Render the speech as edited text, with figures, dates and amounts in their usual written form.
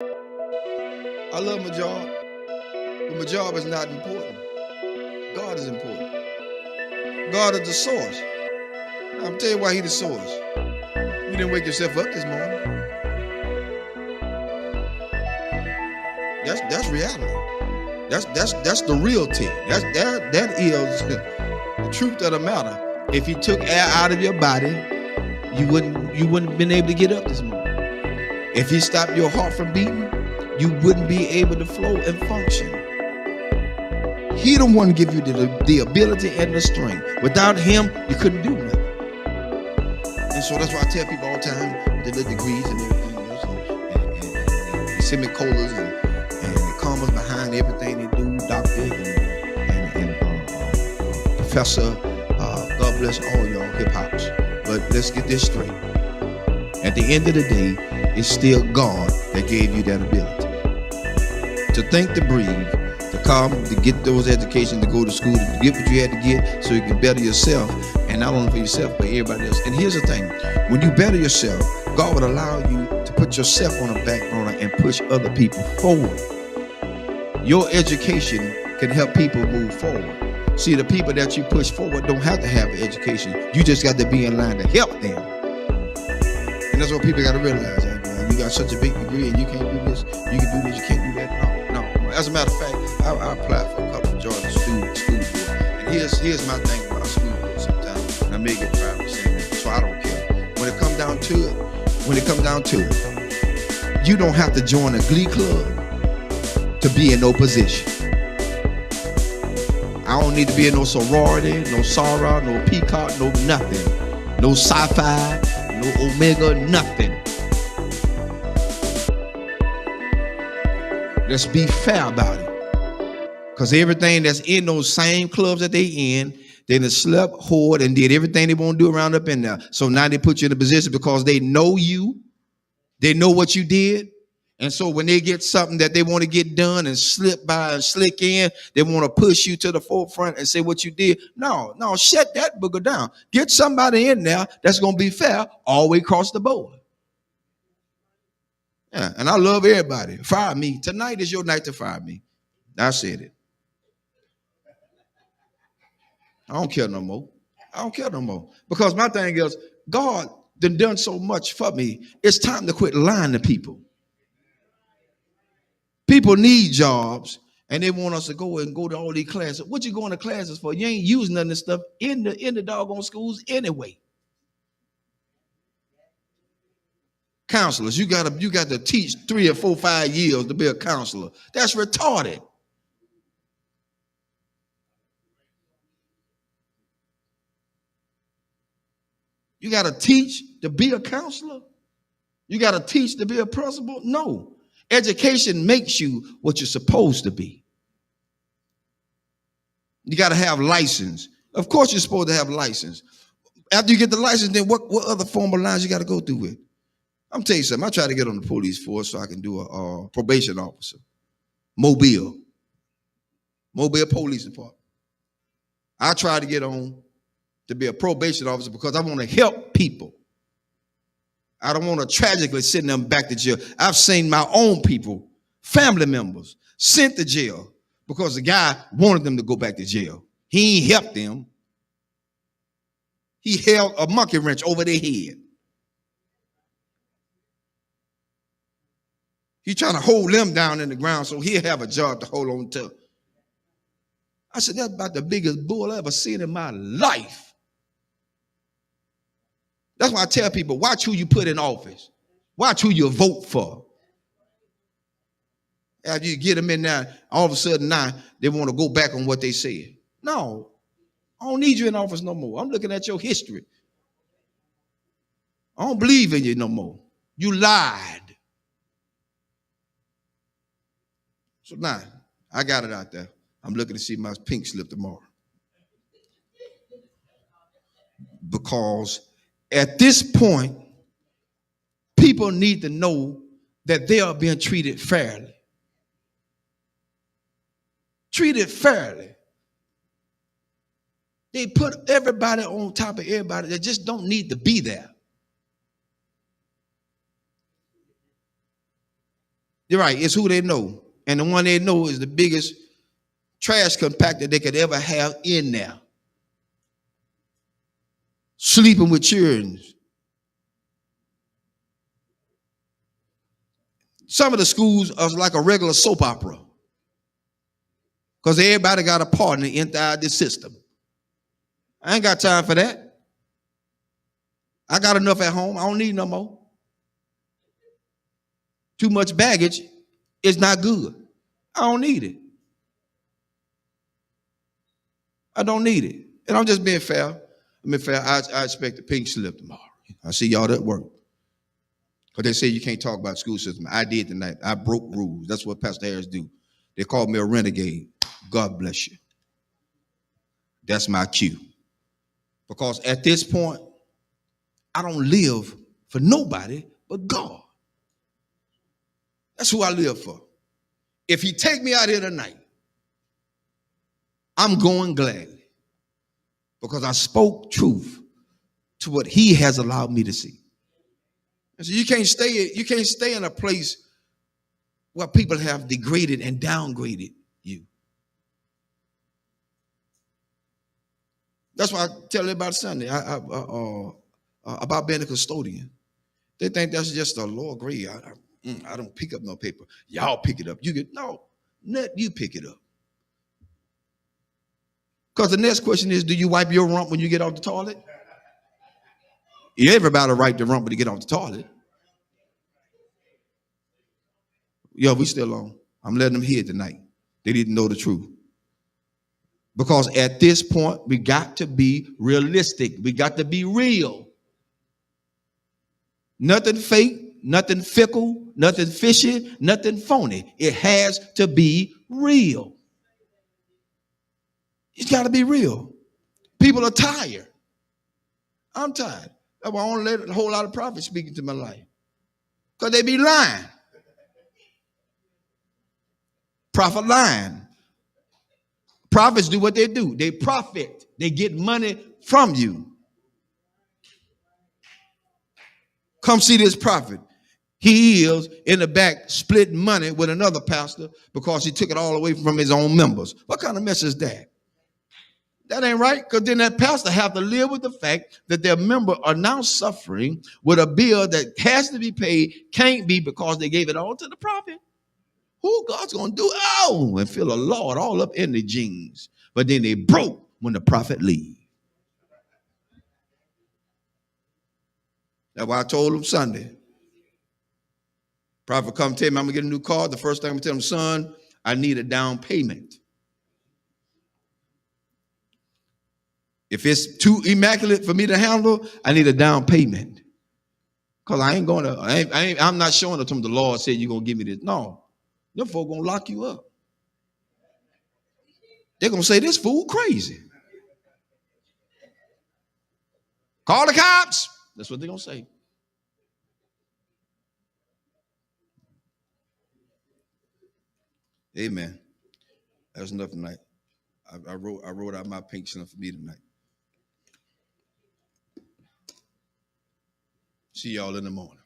I love my job, but my job is not important. God is important. God is the source. Now, I'm tell you why He the source. You didn't wake yourself up this morning. That's reality. That's the real thing. That is the truth of the matter. If He took air out of your body, you wouldn't have been able to get up this morning. If He stopped your heart from beating, you wouldn't be able to flow and function. He the one give you the ability and the strength. Without Him, you couldn't do nothing. And so that's why I tell people all the time with the degrees and everything else, and semicolons and the commas behind everything they do, doctor and professor. God bless all y'all hip hops. But let's get this straight. At the end of the day, it's still God that gave you that ability to think, to breathe, to come, to get those educations, to go to school, to get what you had to get so you can better yourself, and not only for yourself, but everybody else. And here's the thing, when you better yourself, God would allow you to put yourself on a back burner and push other people forward. Your education can help people move forward. See, the people that you push forward don't have to have an education. You just got to be in line to help them. And that's what people got to realize. You got such a big degree and you can't do this, you can do this, you can't do that. No. As a matter of fact, I applied for a couple of Georgia school board. And here's my thing about school board sometimes. And I may get 5%, so I don't care. When it comes down to it, you don't have to join a glee club to be in no position. I don't need to be in no sorority, no Sarah, no Peacock, no nothing. No sci-fi, no Omega, nothing. Let's be fair about it. Because everything that's in those same clubs that they in, they done slept, whored, and did everything they want to do around up in there. So now they put you in a position because they know you. They know what you did. And so when they get something that they want to get done and slip by and slick in, they want to push you to the forefront and say what you did. No, shut that booger down. Get somebody in there that's going to be fair all the way across the board. Yeah, and I love everybody. Fire me. Tonight is your night to fire me. I said it. I don't care no more. Because my thing is, God done so much for me. It's time to quit lying to people. People need jobs, and they want us to go to all these classes. What you going to classes for? You ain't using none of this stuff in the doggone schools anyway. Counselors, you got to teach 3 or 4, 5 years to be a counselor. That's retarded. You got to teach to be a counselor? You got to teach to be a principal? No. Education makes you what you're supposed to be. You got to have license. Of course you're supposed to have license. After you get the license, then what other formal lines you got to go through with? I'm telling you something. I try to get on the police force so I can do a probation officer. Mobile Police Department. I try to get on to be a probation officer because I want to help people. I don't want to tragically send them back to jail. I've seen my own people, family members, sent to jail because the guy wanted them to go back to jail. He ain't helped them. He held a monkey wrench over their head. He's trying to hold them down in the ground so he'll have a job to hold on to. I said, that's about the biggest bull I ever seen in my life. That's why I tell people, watch who you put in office. Watch who you vote for. After you get them in there, all of a sudden now they want to go back on what they said. No, I don't need you in office no more. I'm looking at your history. I don't believe in you no more. You lied. So now, I got it out there. I'm looking to see my pink slip tomorrow. Because at this point, people need to know that they are being treated fairly. Treated fairly. They put everybody on top of everybody that just don't need to be there. You're right. It's who they know. And the one they know is the biggest trash compactor they could ever have in there. Sleeping with children. Some of the schools are like a regular soap opera. Because everybody got a partner inside this system. I ain't got time for that. I got enough at home. I don't need no more. Too much baggage is not good. I don't need it. I don't need it. And I'm just being fair. I expect a pink slip tomorrow. I see y'all at work. Because they say you can't talk about school system. I did tonight. I broke rules. That's what Pastor Harris do. They called me a renegade. God bless you. That's my cue. Because at this point, I don't live for nobody but God. That's who I live for. If he take me out here tonight, I'm going gladly. Because I spoke truth to what he has allowed me to see. And so you can't stay in a place where people have degraded and downgraded you. That's why I tell everybody Sunday about being a custodian. They think that's just a lower grade. I don't pick up no paper. Y'all pick it up. Let you pick it up. Because the next question is, do you wipe your rump when you get off the toilet? Everybody wipe the rump when you get off the toilet. Yo, we still on. I'm letting them hear tonight. They didn't know the truth. Because at this point, we got to be realistic. We got to be real. Nothing fake, nothing fickle, nothing fishy, nothing phony. It has to be real. It's got to be real. People are tired. I'm tired. That's why I don't let a whole lot of prophets speak into my life. Because they be lying. Prophet lying. Prophets do what they do. They profit. They get money from you. Come see this prophet. He is in the back splitting money with another pastor because he took it all away from his own members. What kind of mess is that? That ain't right, because then that pastor have to live with the fact that their member are now suffering with a bill that has to be paid, can't be because they gave it all to the prophet. Who God's going to do? Oh, and feel a Lord all up in the jeans. But then they broke when the prophet leave. That's why I told him Sunday. Prophet come tell me I'm going to get a new car. The first thing I'm going to tell him, son, I need a down payment. If it's too immaculate for me to handle, I need a down payment. Because I ain't going to, I'm not showing it to him the Lord said you're going to give me this. No. Them folk going to lock you up. They're going to say, this fool crazy. Call the cops. That's what they're going to say. Amen. That's enough tonight. I wrote out my pink slip for me tonight. See y'all in the morning.